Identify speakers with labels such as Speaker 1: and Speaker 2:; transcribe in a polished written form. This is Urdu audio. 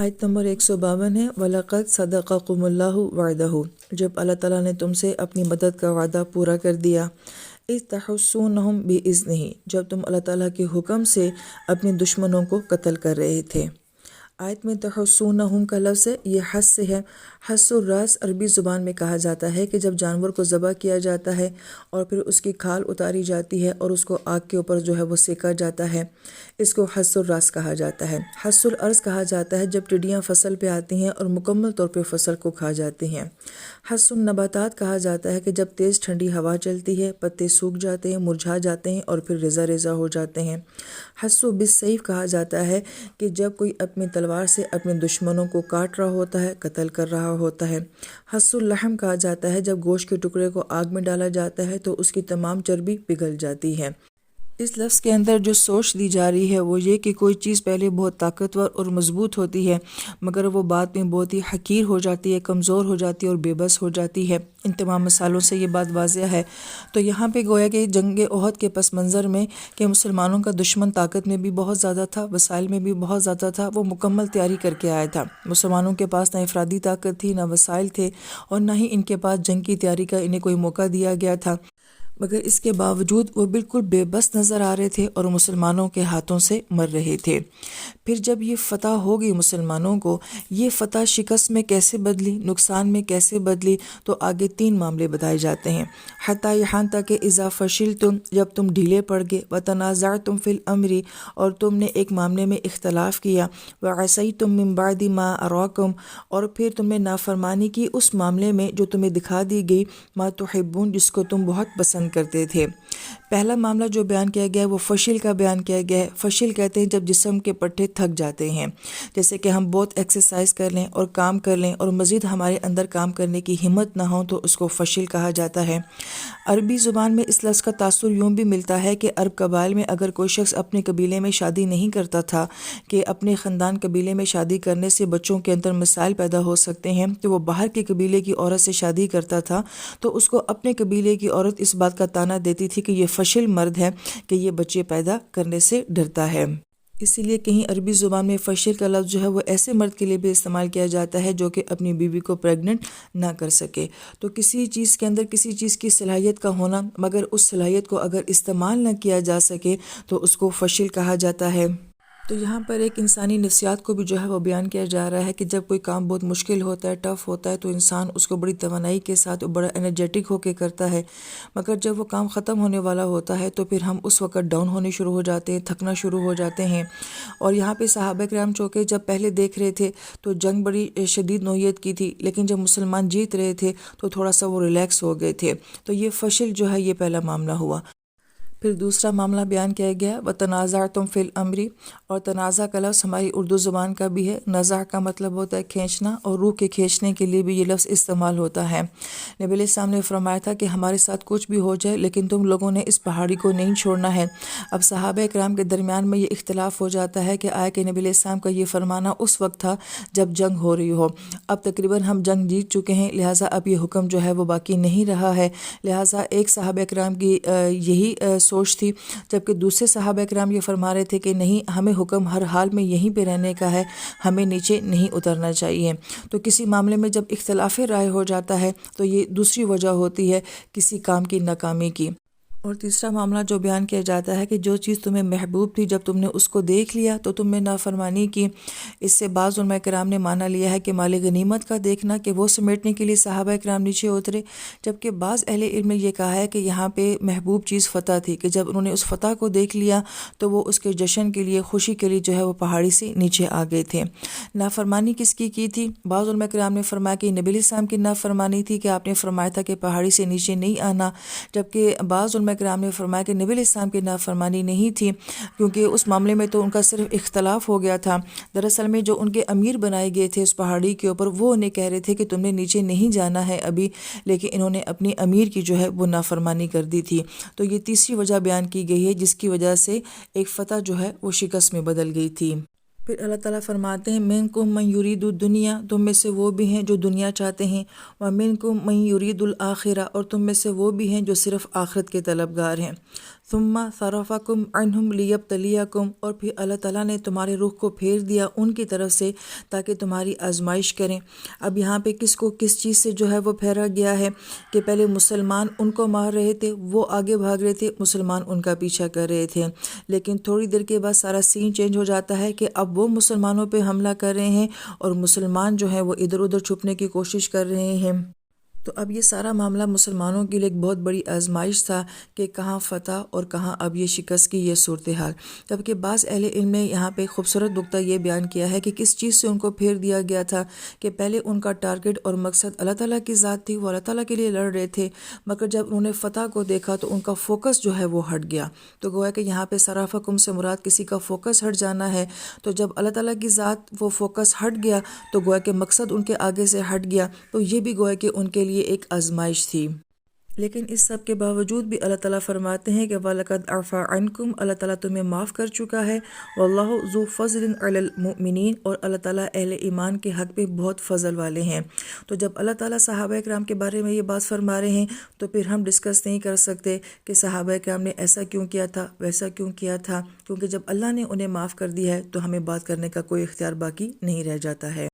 Speaker 1: آیت نمبر 152 ہے، وَلَقَدْ صَدَقَكُمُ اللَّهُ وَعْدَهُ، جب اللہ تعالیٰ نے تم سے اپنی مدد کا وعدہ پورا کر دیا، اِذْ تَحُسُّونَهُم بِإِذْنِهِ، جب تم اللہ تعالیٰ کے حکم سے اپنے دشمنوں کو قتل کر رہے تھے۔ آیت میں تحسونہم کا لفظ ہے، یہ حس سے ہے۔ حس الراس عربی زبان میں کہا جاتا ہے کہ جب جانور کو ذبح کیا جاتا ہے اور پھر اس کی کھال اتاری جاتی ہے اور اس کو آگ کے اوپر جو ہے وہ سیکا جاتا ہے، اس کو حس الراس کہا جاتا ہے۔ حس الارض کہا جاتا ہے جب ٹڈیاں فصل پہ آتی ہیں اور مکمل طور پہ فصل کو کھا جاتی ہیں۔ حس النباتات کہا جاتا ہے کہ جب تیز ٹھنڈی ہوا چلتی ہے، پتے سوکھ جاتے ہیں، مرجھا جاتے ہیں اور پھر ریزہ ریزہ ہو جاتے ہیں۔ حس بالسیف کہا جاتا ہے کہ جب کوئی اپنی تلوار سے اپنے دشمنوں کو کاٹ رہا ہوتا ہے، قتل کر رہا ہوتا ہے۔ حس اللحم کہا جاتا ہے جب گوشت کے ٹکڑے کو آگ میں ڈالا جاتا ہے تو اس کی تمام چربی پگھل جاتی ہے۔ اس لفظ کے اندر جو سوچ دی جا رہی ہے وہ یہ کہ کوئی چیز پہلے بہت طاقتور اور مضبوط ہوتی ہے مگر وہ بعد میں بہت ہی حقیر ہو جاتی ہے، کمزور ہو جاتی ہے اور بے بس ہو جاتی ہے۔ ان تمام مثالوں سے یہ بات واضح ہے۔ تو یہاں پہ گویا کہ جنگ احد کے پس منظر میں کہ مسلمانوں کا دشمن طاقت میں بھی بہت زیادہ تھا، وسائل میں بھی بہت زیادہ تھا، وہ مکمل تیاری کر کے آیا تھا۔ مسلمانوں کے پاس نہ افرادی طاقت تھی، نہ وسائل تھے اور نہ ہی ان کے پاس جنگ کی تیاری کا انہیں کوئی موقع دیا گیا تھا، مگر اس کے باوجود وہ بالکل بے بس نظر آ رہے تھے اور مسلمانوں کے ہاتھوں سے مر رہے تھے۔ پھر جب یہ فتح ہوگی مسلمانوں کو، یہ فتح شکست میں کیسے بدلی، نقصان میں کیسے بدلی، تو آگے 3 معاملے بتائے جاتے ہیں۔ حتیٰ یہاں تک کہ اذا فشلتم، جب تم ڈھیلے پڑ گئے، وتنازعتم فی الامر، اور تم نے ایک معاملے میں اختلاف کیا، وعصیتم من بعد ما اراکم، اور پھر تم نے نافرمانی کی اس معاملے میں جو تمہیں دکھا دی گئی، ما تحبون، جس کو تم بہت پسند کرتے تھے۔ پہلا معاملہ جو بیان کیا گیا ہے وہ فشل کا بیان کیا گیا ہے۔ فشل کہتے ہیں جب جسم کے پٹھے تھک جاتے ہیں، جیسے کہ ہم بہت ایکسرسائز کر لیں اور کام کر لیں اور مزید ہمارے اندر کام کرنے کی ہمت نہ ہو تو اس کو فشل کہا جاتا ہے۔ عربی زبان میں اس لفظ کا تاثر یوں بھی ملتا ہے کہ عرب قبائل میں اگر کوئی شخص اپنے قبیلے میں شادی نہیں کرتا تھا کہ اپنے خاندان قبیلے میں شادی کرنے سے بچوں کے اندر مسائل پیدا ہو سکتے ہیں تو وہ باہر کے قبیلے کی عورت سے شادی کرتا تھا، تو اس کو اپنے قبیلے کی عورت اس بات کا تانا دیتی تھی کہ یہ فشل مرد ہے، کہ یہ بچے پیدا کرنے سے ڈرتا ہے۔ اسی لیے کہیں عربی زبان میں فشل کا لفظ جو ہے وہ ایسے مرد کے لیے بھی استعمال کیا جاتا ہے جو کہ اپنی بیوی کو پریگننٹ نہ کر سکے۔ تو کسی چیز کے اندر کسی چیز کی صلاحیت کا ہونا مگر اس صلاحیت کو اگر استعمال نہ کیا جا سکے تو اس کو فشل کہا جاتا ہے۔ تو یہاں پر ایک انسانی نفسیات کو بھی جو ہے وہ بیان کیا جا رہا ہے کہ جب کوئی کام بہت مشکل ہوتا ہے، ٹف ہوتا ہے، تو انسان اس کو بڑی توانائی کے ساتھ بڑا انرجیٹک ہو کے کرتا ہے، مگر جب وہ کام ختم ہونے والا ہوتا ہے تو پھر ہم اس وقت ڈاؤن ہونے شروع ہو جاتے ہیں، تھکنا شروع ہو جاتے ہیں۔ اور یہاں پہ صحابہ کرام چونکہ جب پہلے دیکھ رہے تھے تو جنگ بڑی شدید نوعیت کی تھی، لیکن جب مسلمان جیت رہے تھے تو تھوڑا سا وہ ریلیکس ہو گئے تھے۔ تو یہ فشل جو ہے یہ پہلا معاملہ ہوا۔ پھر دوسرا معاملہ بیان کیا گیا وَتَنَازَعْتُمْ فِي الْأَمْرِ، اور تنازع کا لفظ ہماری اردو زبان کا بھی ہے۔ نزع کا مطلب ہوتا ہے کھینچنا، اور روح کے کھینچنے کے لیے بھی یہ لفظ استعمال ہوتا ہے۔ نبی علیہ السلام نے فرمایا تھا کہ ہمارے ساتھ کچھ بھی ہو جائے لیکن تم لوگوں نے اس پہاڑی کو نہیں چھوڑنا ہے۔ اب صحابہ کرام کے درمیان میں یہ اختلاف ہو جاتا ہے کہ آیا کہ نبی علیہ السلام کا یہ فرمانا اس وقت تھا جب جنگ ہو رہی ہو، اب تقریباً ہم جنگ جیت چکے ہیں، لہٰذا اب یہ حکم جو ہے وہ باقی نہیں رہا ہے۔ لہٰذا ایک صحابہ کرام کی یہی سوچ تھی، جبکہ دوسرے صحابہ کرام یہ فرما رہے تھے کہ نہیں، ہمیں حکم ہر حال میں یہیں پہ رہنے کا ہے، ہمیں نیچے نہیں اترنا چاہیے۔ تو کسی معاملے میں جب اختلاف رائے ہو جاتا ہے تو یہ دوسری وجہ ہوتی ہے کسی کام کی ناکامی کی۔ اور تیسرا معاملہ جو بیان کیا جاتا ہے کہ جو چیز تمہیں محبوب تھی جب تم نے اس کو دیکھ لیا تو تم نے نافرمانی کی۔ اس سے بعض علماء کرام نے مانا لیا ہے کہ مال غنیمت کا دیکھنا کہ وہ سمیٹنے کے لیے صحابہ کرام نیچے اترے، جبکہ بعض اہل علم نے یہ کہا ہے کہ یہاں پہ محبوب چیز فتح تھی، کہ جب انہوں نے اس فتح کو دیکھ لیا تو وہ اس کے جشن کے لیے، خوشی کے لیے جو ہے وہ پہاڑی سے نیچے آ گئے تھے۔ نافرمانی کس کی تھی؟ بعض علماء کرام نے فرمایا کہ نبی علیہ السلام کی نافرمانی تھی کہ آپ نے فرمایا تھا کہ پہاڑی سے نیچے نہیں آنا، جبکہ بعض علماء کرام نے فرمایا کہ نبی علیہ السلام کی نافرمانی نہیں تھی، کیونکہ اس معاملے میں تو ان کا صرف اختلاف ہو گیا تھا۔ دراصل میں جو ان کے امیر بنائے گئے تھے اس پہاڑی کے اوپر، وہ انہیں کہہ رہے تھے کہ تم نے نیچے نہیں جانا ہے ابھی، لیکن انہوں نے اپنی امیر کی جو ہے وہ نافرمانی کر دی تھی۔ تو یہ تیسری وجہ بیان کی گئی ہے جس کی وجہ سے ایک فتح جو ہے وہ شکست میں بدل گئی تھی۔ پھر اللہ تعالیٰ فرماتے ہیں مِنکُم من یرید الدنیا، تم میں سے وہ بھی ہیں جو دنیا چاہتے ہیں، ومنکم من یرید الآخرہ، اور تم میں سے وہ بھی ہیں جو صرف آخرت کے طلبگار ہیں۔ ثم صرفکم عنہم لیبتلیکم، اور پھر اللہ تعالیٰ نے تمہارے رخ کو پھیر دیا ان کی طرف سے تاکہ تمہاری آزمائش کریں۔ اب یہاں پہ کس کو کس چیز سے جو ہے وہ پھیرا گیا ہے کہ پہلے مسلمان ان کو مار رہے تھے، وہ آگے بھاگ رہے تھے، مسلمان ان کا پیچھا کر رہے تھے، لیکن تھوڑی دیر کے بعد سارا سین چینج ہو جاتا ہے کہ اب وہ مسلمانوں پہ حملہ کر رہے ہیں اور مسلمان جو ہیں وہ ادھر ادھر چھپنے کی کوشش کر رہے ہیں۔ تو اب یہ سارا معاملہ مسلمانوں کے لیے ایک بہت بڑی آزمائش تھا کہ کہاں فتح اور کہاں اب یہ شکست کی یہ صورتحال۔ جبکہ بعض اہل علم نے یہاں پہ خوبصورت نقطہ یہ بیان کیا ہے کہ کس چیز سے ان کو پھیر دیا گیا تھا کہ پہلے ان کا ٹارگٹ اور مقصد اللہ تعالیٰ کی ذات تھی، وہ اللہ تعالیٰ کے لیے لڑ رہے تھے، مگر جب انہوں نے فتح کو دیکھا تو ان کا فوکس جو ہے وہ ہٹ گیا۔ تو گویا کہ یہاں پہ صرافکم سے مراد کسی کا فوکس ہٹ جانا ہے، تو جب اللہ تعالیٰ کی ذات وہ فوکس ہٹ گیا تو گویا کہ مقصد ان کے آگے سے ہٹ گیا، تو یہ بھی گویا کہ ان کے لیے ایک آزمائش تھی۔ لیکن اس سب کے باوجود بھی اللہ تعالیٰ فرماتے ہیں کہ وَلَقَدْ عَفَا عَنْكُمْ، اللہ تعالیٰ تمہیں معاف کر چکا ہے، وَاللَّهُ ذُو فَضْلٍ عَلَى الْمُؤْمِنِينَ، اور اللہ تعالیٰ اہل ایمان کے حق پہ بہت فضل والے ہیں۔ تو جب اللہ تعالیٰ صحابہ کرام کے بارے میں یہ بات فرما رہے ہیں تو پھر ہم ڈسکس نہیں کر سکتے کہ صحابہ کرام نے ایسا کیوں کیا تھا، ویسا کیوں کیا تھا، کیونکہ جب اللہ نے انہیں معاف کر دیا ہے تو ہمیں بات کرنے کا کوئی اختیار باقی نہیں رہ جاتا ہے۔